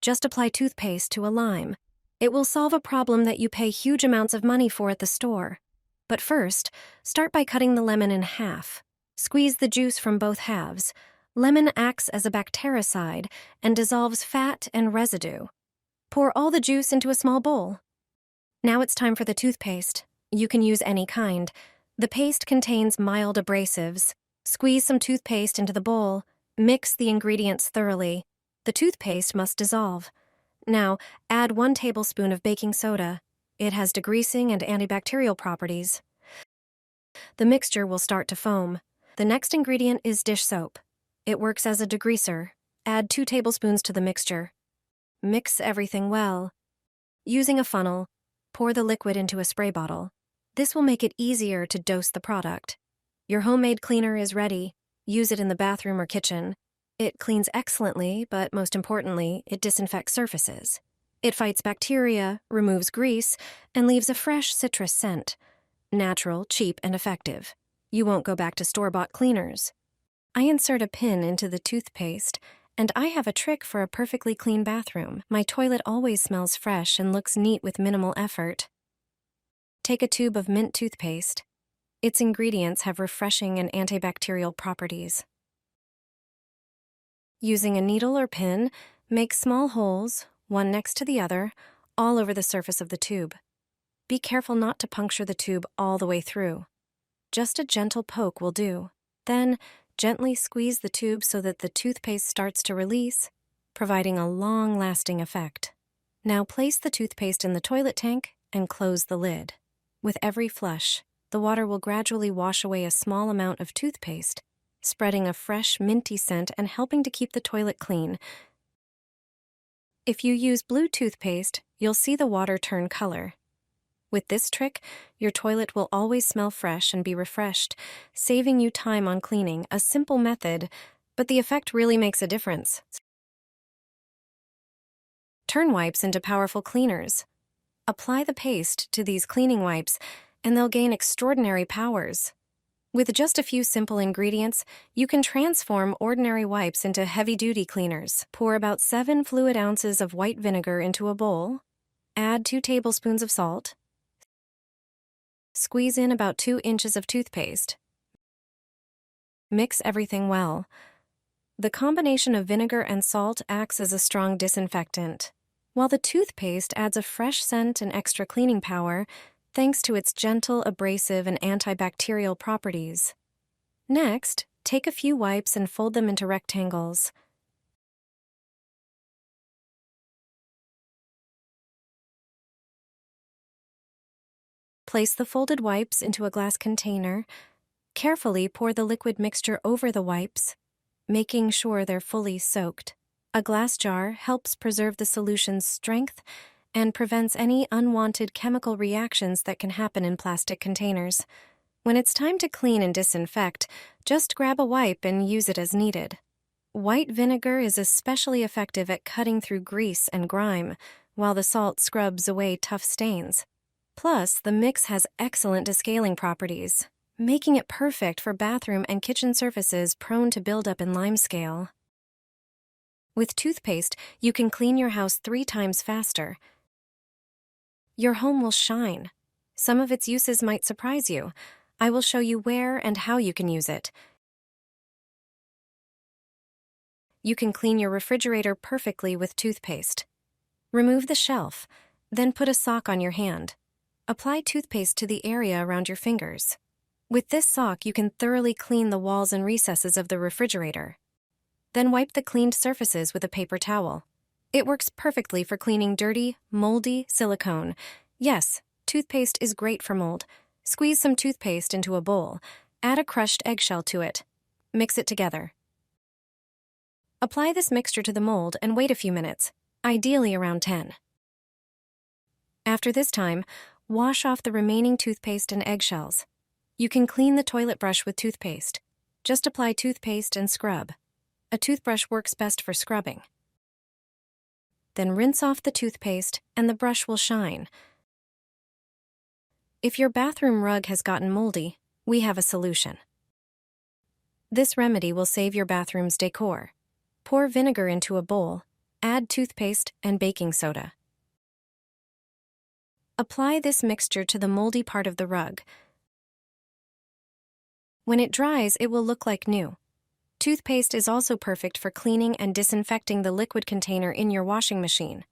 Just apply toothpaste to a lime. It will solve a problem that you pay huge amounts of money for at the store. But first, start by cutting the lemon in half. Squeeze the juice from both halves. Lemon acts as a bactericide and dissolves fat and residue. Pour all the juice into a small bowl. Now it's time for the toothpaste. You can use any kind. The paste contains mild abrasives. Squeeze some toothpaste into the bowl. Mix the ingredients thoroughly. The toothpaste must dissolve. Now, add 1 tablespoon of baking soda. It has degreasing and antibacterial properties. The mixture will start to foam. The next ingredient is dish soap. It works as a degreaser. Add 2 tablespoons to the mixture. Mix everything well. Using a funnel, pour the liquid into a spray bottle. This will make it easier to dose the product. Your homemade cleaner is ready. Use it in the bathroom or kitchen. It cleans excellently, but most importantly, it disinfects surfaces. It fights bacteria, removes grease, and leaves a fresh citrus scent. Natural, cheap, and effective. You won't go back to store-bought cleaners. I insert a pin into the toothpaste, and I have a trick for a perfectly clean bathroom. My toilet always smells fresh and looks neat with minimal effort. Take a tube of mint toothpaste. Its ingredients have refreshing and antibacterial properties. Using a needle or pin, make small holes, one next to the other, all over the surface of the tube. Be careful not to puncture the tube all the way through. Just a gentle poke will do. Then, gently squeeze the tube so that the toothpaste starts to release, providing a long-lasting effect. Now place the toothpaste in the toilet tank and close the lid. With every flush, the water will gradually wash away a small amount of toothpaste, spreading a fresh, minty scent and helping to keep the toilet clean. If you use blue toothpaste, you'll see the water turn color. With this trick, your toilet will always smell fresh and be refreshed, saving you time on cleaning. A simple method, but the effect really makes a difference. Turn wipes into powerful cleaners. Apply the paste to these cleaning wipes, and they'll gain extraordinary powers. With just a few simple ingredients, you can transform ordinary wipes into heavy-duty cleaners. Pour about 7 fluid ounces of white vinegar into a bowl. Add 2 tablespoons of salt. Squeeze in about 2 inches of toothpaste. Mix everything well. The combination of vinegar and salt acts as a strong disinfectant, while the toothpaste adds a fresh scent and extra cleaning power thanks to its gentle, abrasive, and antibacterial properties. Next, take a few wipes and fold them into rectangles. Place the folded wipes into a glass container. Carefully pour the liquid mixture over the wipes, making sure they're fully soaked. A glass jar helps preserve the solution's strength and prevents any unwanted chemical reactions that can happen in plastic containers. When it's time to clean and disinfect, just grab a wipe and use it as needed. White vinegar is especially effective at cutting through grease and grime, while the salt scrubs away tough stains. Plus, the mix has excellent descaling properties, making it perfect for bathroom and kitchen surfaces prone to buildup in limescale. With toothpaste, you can clean your house 3 times faster. Your home will shine. Some of its uses might surprise you. I will show you where and how you can use it. You can clean your refrigerator perfectly with toothpaste. Remove the shelf, then put a sock on your hand. Apply toothpaste to the area around your fingers. With this sock, you can thoroughly clean the walls and recesses of the refrigerator. Then wipe the cleaned surfaces with a paper towel. It works perfectly for cleaning dirty, moldy silicone. Yes, toothpaste is great for mold. Squeeze some toothpaste into a bowl. Add a crushed eggshell to it. Mix it together. Apply this mixture to the mold and wait a few minutes, ideally around 10. After this time, wash off the remaining toothpaste and eggshells. You can clean the toilet brush with toothpaste. Just apply toothpaste and scrub. A toothbrush works best for scrubbing. Then rinse off the toothpaste and the brush will shine. If your bathroom rug has gotten moldy, we have a solution. This remedy will save your bathroom's decor. Pour vinegar into a bowl. Add toothpaste and baking soda. Apply this mixture to the moldy part of the rug. When it dries, it will look like new. Toothpaste is also perfect for cleaning and disinfecting the liquid container in your washing machine.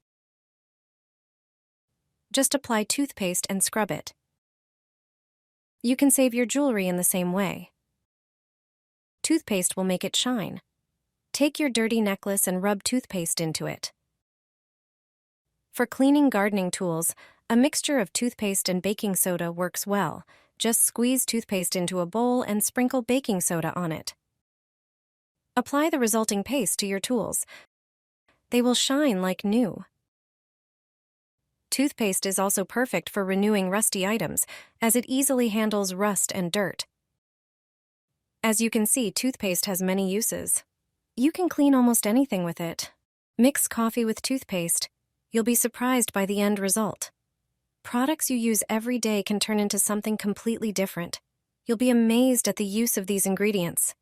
Just apply toothpaste and scrub it. You can save your jewelry in the same way. Toothpaste will make it shine. Take your dirty necklace and rub toothpaste into it. For cleaning gardening tools, a mixture of toothpaste and baking soda works well. Just squeeze toothpaste into a bowl and sprinkle baking soda on it. Apply the resulting paste to your tools. They will shine like new. Toothpaste is also perfect for renewing rusty items, as it easily handles rust and dirt. As you can see, toothpaste has many uses. You can clean almost anything with it. Mix coffee with toothpaste. You'll be surprised by the end result. Products you use every day can turn into something completely different. You'll be amazed at the use of these ingredients.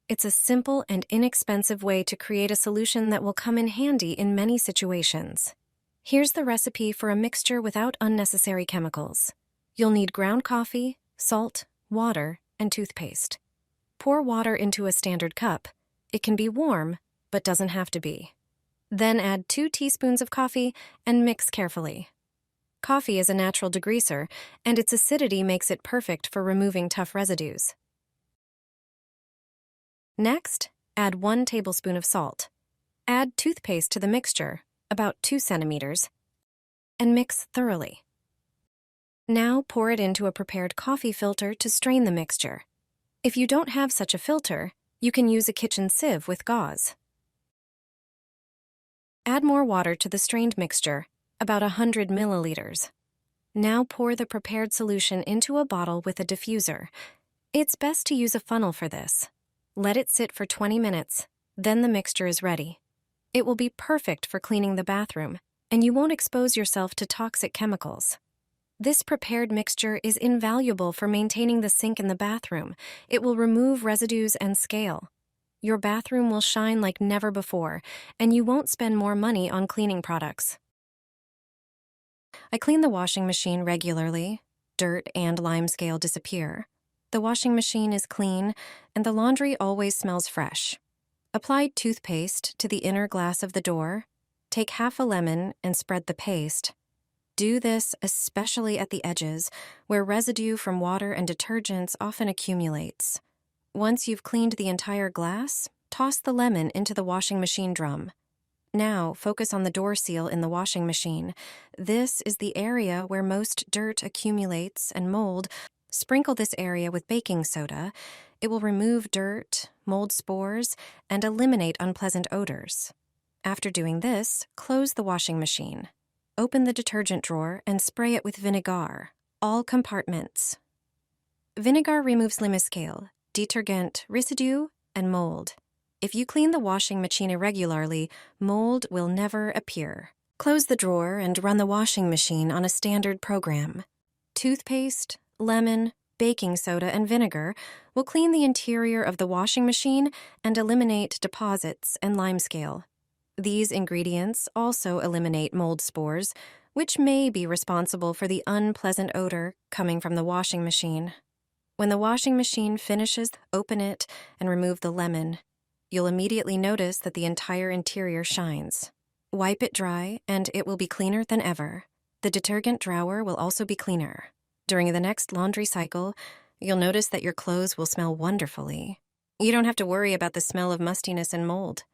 It's a simple and inexpensive way to create a solution that will come in handy in many situations. Here's the recipe for a mixture without unnecessary chemicals. You'll need ground coffee, salt, water, and toothpaste. Pour water into a standard cup. It can be warm, but doesn't have to be. Then add 2 teaspoons of coffee and mix carefully. Coffee is a natural degreaser, and its acidity makes it perfect for removing tough residues. Next, add 1 tablespoon of salt. Add toothpaste to the mixture, about 2 centimeters, and mix thoroughly. Now pour it into a prepared coffee filter to strain the mixture. If you don't have such a filter, you can use a kitchen sieve with gauze. Add more water to the strained mixture, about 100 milliliters. Now pour the prepared solution into a bottle with a diffuser. It's best to use a funnel for this. Let it sit for 20 minutes, then the mixture is ready. It will be perfect for cleaning the bathroom, and you won't expose yourself to toxic chemicals. This prepared mixture is invaluable for maintaining the sink in the bathroom. It will remove residues and scale. Your bathroom will shine like never before, and you won't spend more money on cleaning products. I clean the washing machine regularly. Dirt and lime scale disappear. The washing machine is clean, and the laundry always smells fresh. Apply toothpaste to the inner glass of the door. Take half a lemon and spread the paste. Do this especially at the edges, where residue from water and detergents often accumulates. Once you've cleaned the entire glass, toss the lemon into the washing machine drum. Now, focus on the door seal in the washing machine. This is the area where most dirt accumulates and mold. Sprinkle this area with baking soda. It will remove dirt, mold spores, and eliminate unpleasant odors. After doing this, close the washing machine. Open the detergent drawer and spray it with vinegar, all compartments. Vinegar removes limuscale, detergent, residue, and mold. If you clean the washing machine irregularly, mold will never appear. Close the drawer and run the washing machine on a standard program. Toothpaste, lemon, baking soda, and vinegar will clean the interior of the washing machine and eliminate deposits and limescale. These ingredients also eliminate mold spores, which may be responsible for the unpleasant odor coming from the washing machine. When the washing machine finishes, open it and remove the lemon. You'll immediately notice that the entire interior shines. Wipe it dry, and it will be cleaner than ever. The detergent drawer will also be cleaner. During the next laundry cycle, you'll notice that your clothes will smell wonderfully. You don't have to worry about the smell of mustiness and mold.